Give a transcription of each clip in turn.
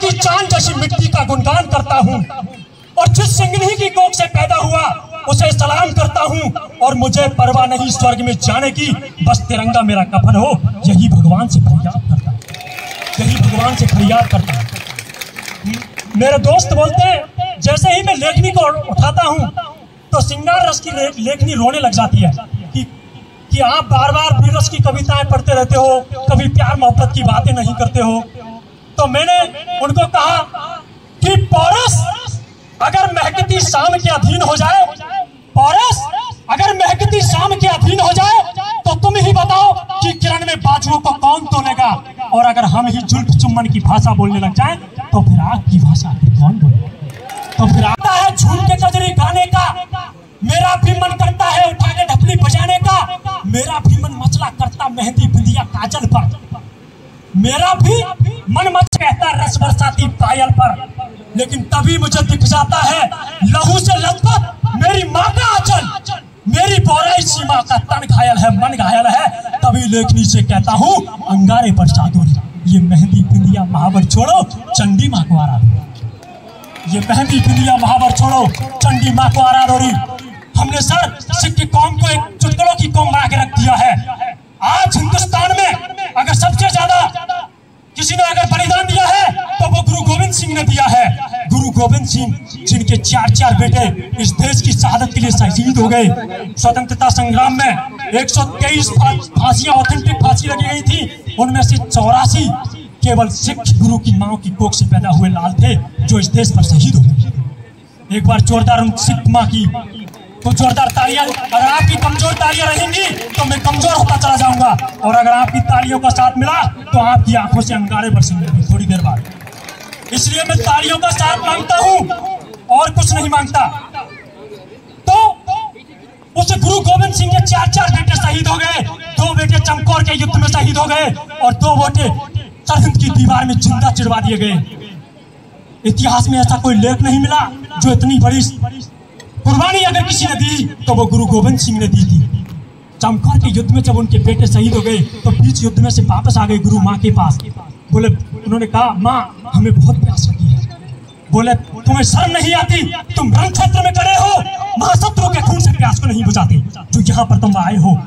की चांद जैसी मिट्टी का गुणगान करता हूँ, और जिस सिंगनी की कोख से पैदा हुआ उसे सलाम करता हूँ, और मुझे परवाह नहीं स्वर्ग में जाने की, बस तिरंगा मेरा कफन हो, यही भगवान से फरियाद करता हूँ, यही भगवान से फरियाद करता हूँ। मेरे दोस्त बोलते हैं जैसे ही मैं लेखनी को उठाता हूँ तो सिंगार रस की लेखनी रोने लग जाती है कि आप बार बार वीर रस की कविताएं पढ़ते रहते हो, कभी प्यार मोहब्बत की बातें नहीं करते हो। तो मैंने उनको कहा कि पौरस अगर महकती शाम के अधीन हो जाए, पौरस अगर महकती शाम के अधीन हो जाए तो तुम ही बताओ कि किरण में बाजुओं को कौन तोलेगा, और अगर हम ही जुल्फ चुम्बन की भाषा बोलने लग जाए तो फिर आग की भाषा कौन बोलेगा। तो फिर आता है झूम के कजरी गाने का, मेरा भी मन करता है उठा के ढपली बजाने का, मेरा भी मन मचला करता मेहंदी बिंदिया काजल पर, मेरा भी मन मच कहता रस बरसाती पायल पर, लेकिन तभी मुझे दिख जाता है लहू से लथपथ मेरी माँ का आंचल, मेरी बोराई सीमा का तन घायल है, मन घायल है। तभी लेखनी से कहता हूँ अंगारे पर चादोरी, ये मेहंदी बिंदिया महावर छोड़ो चंडी माँ को आरा दो, ये मेहंदी बिंदिया महावर छोड़ो चंडी माँ को आरा दो। हमने सर सिख की कौम को एक चुटकुलों की कौम बना के रख दिया है। आज हिंदुस्तान में अगर सबसे ज्यादा किसी ने अगर बलिदान दिया है तो वो गुरु गोविंद सिंह ने दिया है। गुरु गोविंद सिंह जिनके 4 बेटे इस देश की शहादत के लिए शहीद हो गए। स्वतंत्रता संग्राम में 123 फांसियां ऑथेंटिक फांसी लगी गई थी, उनमें से 84 केवल सिख गुरु की मां की कोख से पैदा हुए लाल थे जो इस देश पर शहीद हो गए। एक बार जोरदार सिख मां की तो जोरदार तालियां, अगर आपकी कमजोर तालियां रहेंगी तो मैं कमजोर होता चला जाऊंगा, और अगर आपकी तालियों का साथ मिला तो आपकी आंखों से अंगारे बरसेंगे थोड़ी देर बाद। इसलिए मैं तालियों का साथ मांगता हूं और कुछ नहीं मांगता। तो उस गुरु गोविंद सिंह के 4 बेटे शहीद हो गए, 2 बेटे चमकौर के युद्ध में शहीद हो गए, और 2 बेटे सरहिंद की दीवार में जिंदा चिड़वा दिए गए। इतिहास में ऐसा कोई लेख नहीं मिला जो इतनी बड़ी कुर्बानी अगर किसी ने दी तो वो गुरु गोविंद सिंह ने दी थी। चमकौर के युद्ध में जब उनके बेटे शहीद हो गए तो बीच युद्ध में से वापस आ गए गुरु माँ के पास। बोले, उन्होंने कहा माँ हमें बहुत प्यास लगी है। बोले तुम्हें शर्म नहीं आती, तुम रण क्षेत्र में खड़े हो, महाशत्रु के खून से प्यास को नहीं बुझाते, जो यहाँ पर तुम आए हो।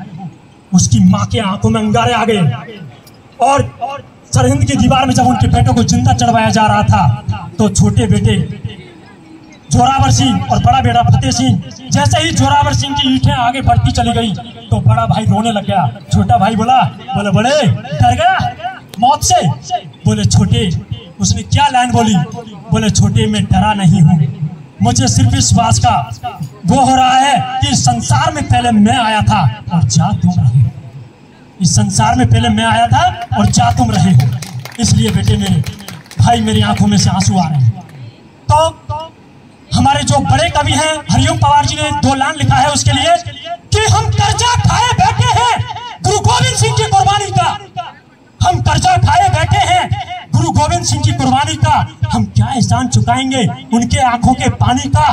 उसकी माँ के आंखों में अंगारे आ गए, और सरहिंद की दीवार में जब उनके बेटों को जिंदा चढ़वाया जा रहा था तो छोटे बेटे जोरावर सिंह और बड़ा बेटा फतेह सिंह, जैसे ही जोरावर सिंह की ईंटें आगे बढ़ती चली गई तो बड़ा भाई रोने लग गया। छोटा भाई बोले बड़े डर गया मौत से? बोले छोटे, उसने क्या लाइन बोली? बोले छोटे मैं डरा नहीं हूँ, मुझे सिर्फ इस बात का वो हो रहा है कि संसार में पहले मैं आया था और जा तुम रहे हो, इस संसार में पहले मैं आया था और जा तुम रहे हो। इसलिए बेटे मेरे भाई मेरी आंखों में से आंसू आ रहे हैं। तो हमारे जो बड़े कवि हैं हरिओम पवार जी ने 2 लाइन लिखा है उसके लिए कि हम कर्जा खाए बैठे हैं गुरु गोविंद सिंह की कुर्बानी का, हम कर्जा खाए बैठे हैं गुरु गोविंद सिंह की कुर्बानी का, हम क्या एहसान चुकाएंगे उनके आंखों के पानी का,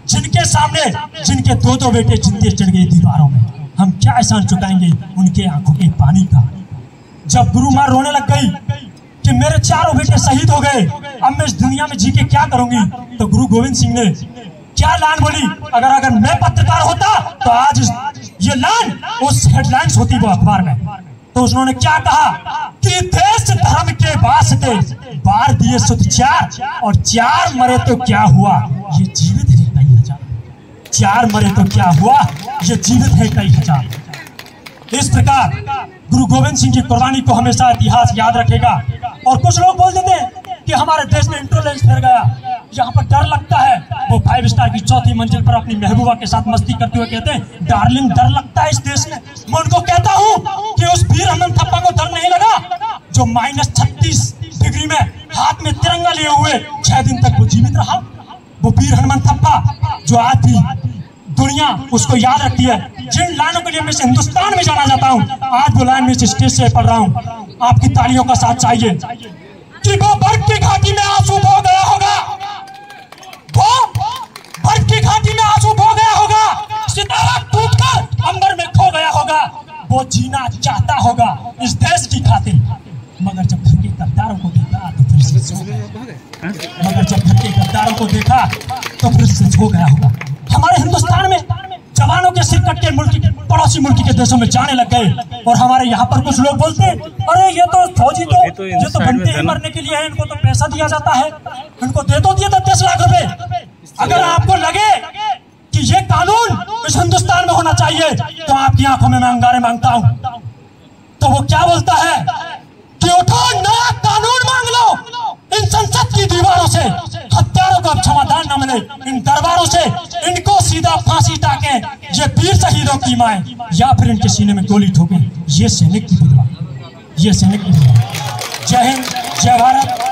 जिनके सामने जिनके 2 बेटे जिंदे चढ़ गए दीवारों में, हम क्या एहसान चुकाएंगे उनके आंखों के पानी का। जब गुरु माँ रोने लग गई कि मेरे 4 बेटे शहीद हो गए, अब मैं इस दुनिया में जी के क्या करूंगी, तो गुरु गोविंद सिंह ने क्या लाइन बोली? अगर मैं पत्रकार होता तो आज ये लाइन उस हेडलाइंस होती वो अखबार में। तो उन्होंने क्या कहा कि देश धर्म के वास्ते बार दिए सुध 4 और 4 मरे तो क्या हुआ, ये जीवित है कई हजार, 4 मरे तो क्या हुआ, ये जीवित है कई हजार। इस प्रकार गुरु गोविंद सिंह की कुर्बानी को हमेशा इतिहास याद रखेगा। और कुछ लोग बोल देते हैं कि हमारे देश में इंटॉलरेंस फैल गया, यहाँ पर डर लगता है। वो 5 स्टार की 4थी मंजिल पर अपनी महबूबा के साथ मस्ती करते हुए कहते हैं डार्लिंग डर लगता है इस देश में। मैं उनको कहता हूँ कि उस वीर हनुमान थप्पा को डर नहीं लगा जो -36 डिग्री में हाथ में तिरंगा लिए हुए 6 दिन तक वो जीवित रहा। वो वीर हनुमान थप्पा जो आज भी दुनिया उसको याद रखती है। जिन लाइनों के लिए मैं हिंदुस्तान में जाना चाहता हूँ, आज वो लाइन में स्टेज से पढ़ रहा हूँ, आपकी तालियों का साथ चाहिए कि वो बर्फ की घाटी में आंसू बह गया होगा, वो बर्फ की घाटी में आंसू बह गया होगा, सितारा टूटकर अंबर में खो गया होगा, वो जीना चाहता होगा इस देश की खातिर, मगर जब घर के गद्दारों को देखा तो फिर से सो गया। मगर जब घर के गद्दारों को देखा तो फिर से सो गया होगा। हमारे हिंदुस्तान में जवानों के सिर कट के मुल्क पड़ोसी मुल्क के देशों में जाने लग गए और हमारे यहाँ पर कुछ लोग बोलते अरे ये तो फौजी तो बनते हैं मरने के लिए है, इनको तो पैसा दिया जाता है, इनको दे तो दिए 10 लाख रुपए। अगर आपको लगे कि ये कानून इस हिंदुस्तान में होना चाहिए तो आपकी आंखों में मैं अंगारे मांगता हूं। तो वो क्या बोलता है कि उठो नया कानून मांग लो, इन संसद की दीवारों से हत्यारों को अब क्षमादान न मिले, इन दरबारों से इनको सीधा फांसी टाके, ये वीर शहीदों की माएं, या फिर इनके सीने में गोली ठोके। ये सैनिक की विधवा, ये सैनिक की विधवा। जय हिंद, जय भारत।